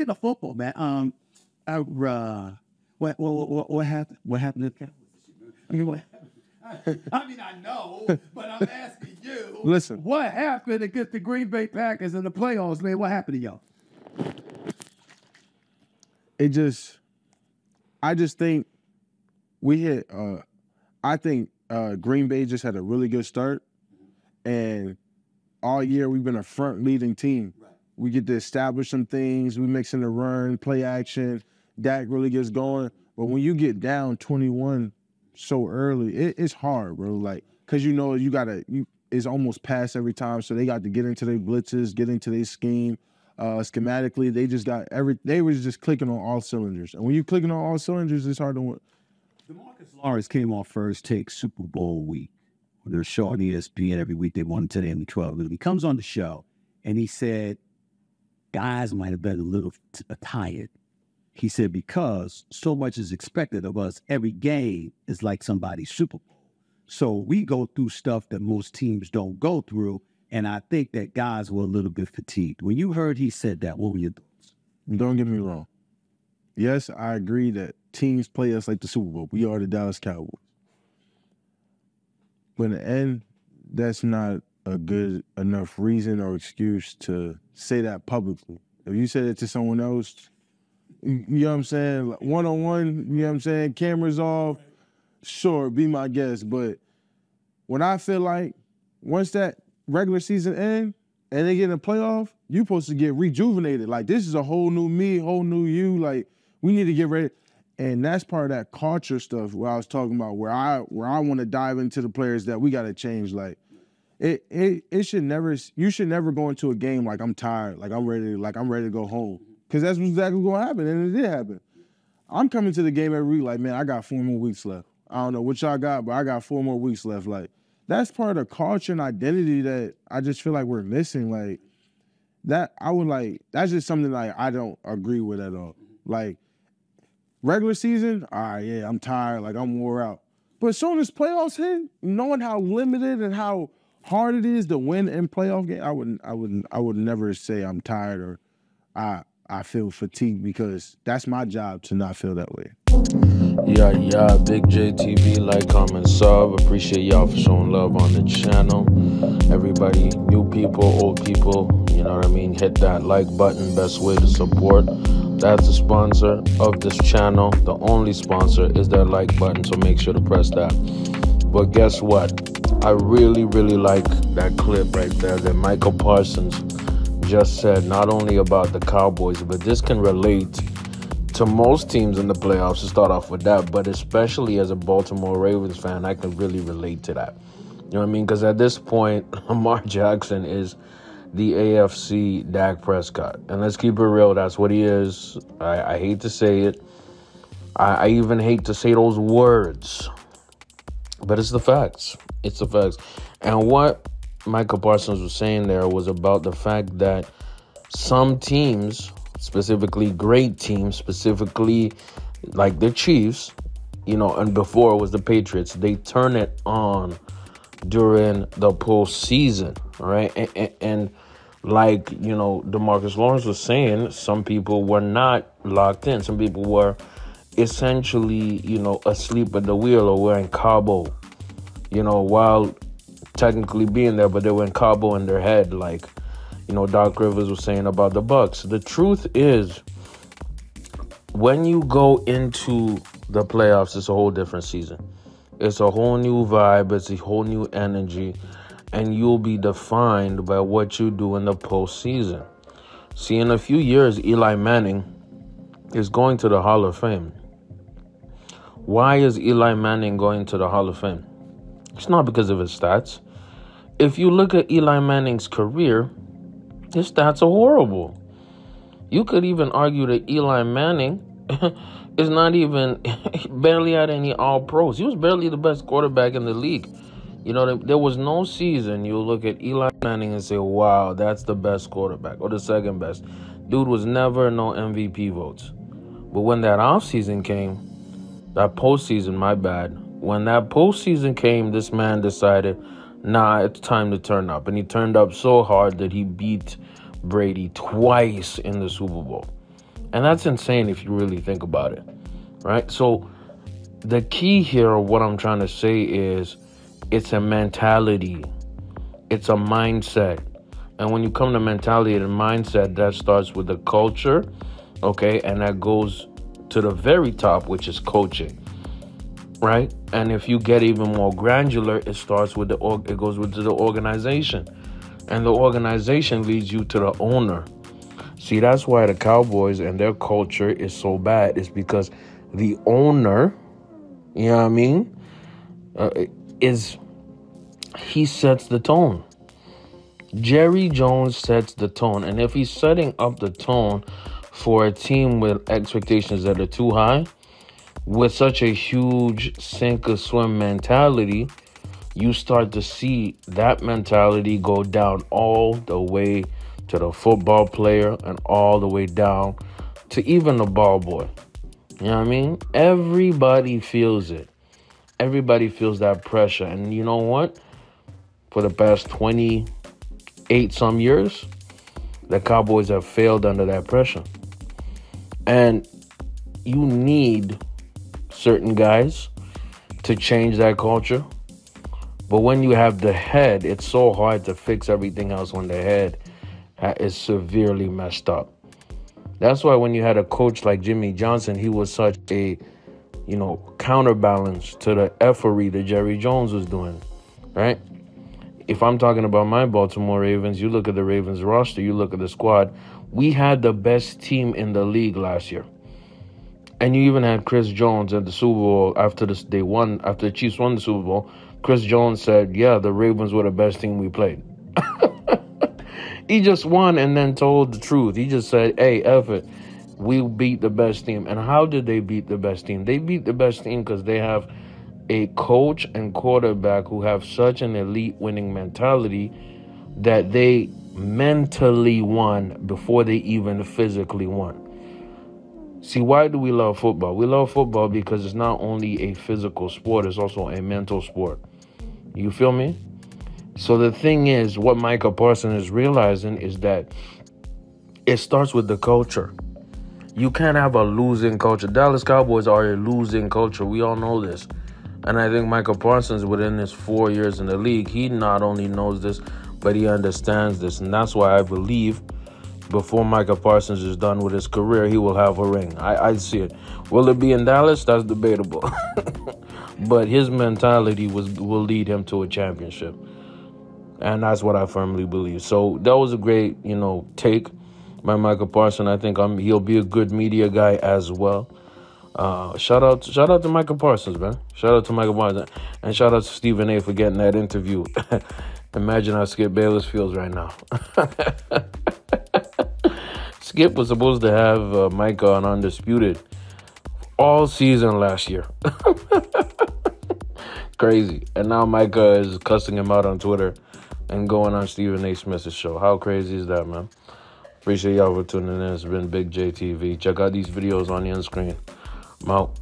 speaking of football, man, what happened? What happened to the Cowboys? I mean, I know, but I'm asking you. Listen. What happened against the Green Bay Packers in the playoffs, man? What happened to y'all? I just think we hit, I think Green Bay just had a really good start. And all year we've been a front-leading team. Right. We get to establish some things. We mix in the run, play action. Dak really gets going. But when you get down 21 so early, it's hard, bro. Like, because you know it's almost past every time. So they got to get into their blitzes, get into their scheme. Schematically, they was just clicking on all cylinders. And when you're clicking on all cylinders, it's hard to win. DeMarcus Lawrence came on First Take Super Bowl week. They're show on ESPN every week. They won today in the 12. And he comes on the show, and he said, guys might have been a little tired. He said, because so much is expected of us. Every game is like somebody's Super Bowl. So we go through stuff that most teams don't go through, and I think that guys were a little bit fatigued. When you heard he said that, what were your thoughts? Don't get me wrong. Yes, I agree that teams play us like the Super Bowl. We are the Dallas Cowboys. But in the end, that's not a good enough reason or excuse to say that publicly. If you said it to someone else, you know what I'm saying? Like, one-on-one, you know what I'm saying? Cameras off, sure, be my guest. But when I feel like once that regular season ends and they get in a playoff, you're supposed to get rejuvenated. Like, this is a whole new me, whole new you. Like, we need to get ready. And that's part of that culture stuff where I was talking about, where I want to dive into the players that we got to change. Like, it should never, you should never go into a game like I'm tired, like I'm ready to go home. Because that's exactly what's going to happen, and it did happen. I'm coming to the game every week like, man, I got 4 more weeks left. I don't know what y'all got, but I got 4 more weeks left. Like, that's part of the culture and identity that I just feel like we're missing. Like, that's just something like I don't agree with at all. Like, regular season, all right, yeah, I'm tired, like I'm wore out. But as soon as playoffs hit, knowing how limited and how hard it is to win in playoff game, I would never say I'm tired or I feel fatigued, because that's my job to not feel that way. Yeah, Big JTV, like, comment, sub. Appreciate y'all for showing love on the channel. Everybody, new people, old people, you know what I mean? Hit that like button, best way to support. That's the sponsor of this channel. The only sponsor is that like button, so make sure to press that. But guess what? I really, really like that clip right there that Micah Parsons just said, not only about the Cowboys, but this can relate to most teams in the playoffs, to start off with that, but especially as a Baltimore Ravens fan, I can really relate to that. You know what I mean? Because at this point, Lamar Jackson is the AFC Dak Prescott. And let's keep it real, that's what he is. I hate to say it. I even hate to say those words. But it's the facts. It's the facts. And what Micah Parsons was saying there was about the fact that some teams, specifically great teams, specifically like the Chiefs, you know, and before it was the Patriots, they turn it on during the postseason, right? And like, you know, DeMarcus Lawrence was saying, some people were not locked in. Some people were essentially, you know, asleep at the wheel or were in Cabo, you know, while technically being there, but they were in Cabo in their head, like, you know, Doc Rivers was saying about the Bucks. The truth is, when you go into the playoffs, it's a whole different season. It's a whole new vibe. It's a whole new energy. And you'll be defined by what you do in the postseason. See, in a few years, Eli Manning is going to the Hall of Fame. Why is Eli Manning going to the Hall of Fame? It's not because of his stats. If you look at Eli Manning's career, his stats are horrible. You could even argue that Eli Manning is not even barely had any All-Pros. He was barely the best quarterback in the league. You know, there was no season you'll look at Eli Manning and say, wow, that's the best quarterback or the second best. Dude was never no MVP votes. But when that offseason came, that postseason, my bad, when that postseason came, this man decided, nah, it's time to turn up. And he turned up so hard that he beat Brady twice in the Super Bowl. And that's insane if you really think about it, right? So the key here, what I'm trying to say is it's a mentality. It's a mindset. And when you come to mentality and mindset, that starts with the culture, okay? And that goes to the very top, which is coaching, right? And if you get even more granular, it starts with it goes with the organization. And the organization leads you to the owner. See, that's why the Cowboys and their culture is so bad. It's because the owner, you know what I mean, he sets the tone. Jerry Jones sets the tone. And if he's setting up the tone for a team with expectations that are too high, with such a huge sink or swim mentality, you start to see that mentality go down all the way to the football player and all the way down to even the ball boy. You know what I mean? Everybody feels it. Everybody feels that pressure. And you know what? For the past 28 some years, the Cowboys have failed under that pressure. And you need certain guys to change that culture. But when you have the head, it's so hard to fix everything else when the head is severely messed up. That's why when you had a coach like Jimmy Johnson, he was such a, counterbalance to the effery that Jerry Jones was doing, right? If I'm talking about my Baltimore Ravens, you look at the Ravens roster, you look at the squad, we had the best team in the league last year. And you even had Chris Jones at the Super Bowl after the Chiefs won the Super Bowl. Chris Jones said, yeah, the Ravens were the best team we played. He just won and then told the truth. He just said, hey, F it. We beat the best team. And how did they beat the best team? They beat the best team because they have a coach and quarterback who have such an elite winning mentality that they mentally won before they even physically won. See, why do we love football? We love football because it's not only a physical sport, it's also a mental sport. You feel me? So the thing is, what Micah Parson is realizing is that it starts with the culture. You can't have a losing culture. Dallas Cowboys are a losing culture. We all know this. And I think Micah Parsons, within his 4 years in the league, he not only knows this, but he understands this. And that's why I believe before Micah Parsons is done with his career, he will have a ring. I see it. Will it be in Dallas? That's debatable. But his mentality will lead him to a championship. And that's what I firmly believe. So that was a great, take by Micah Parson. I think he'll be a good media guy as well. Shout out to Micah Parsons, man. Shout out to Micah Parsons. And shout out to Stephen A. for getting that interview. Imagine how Skip Bayless feels right now. Skip was supposed to have Micah on Undisputed all season last year. Crazy. And now Micah is cussing him out on Twitter and going on Stephen A. Smith's show. How crazy is that, man? Appreciate y'all for tuning in. It's been Big J TV. Check out these videos on the end screen. I'm out.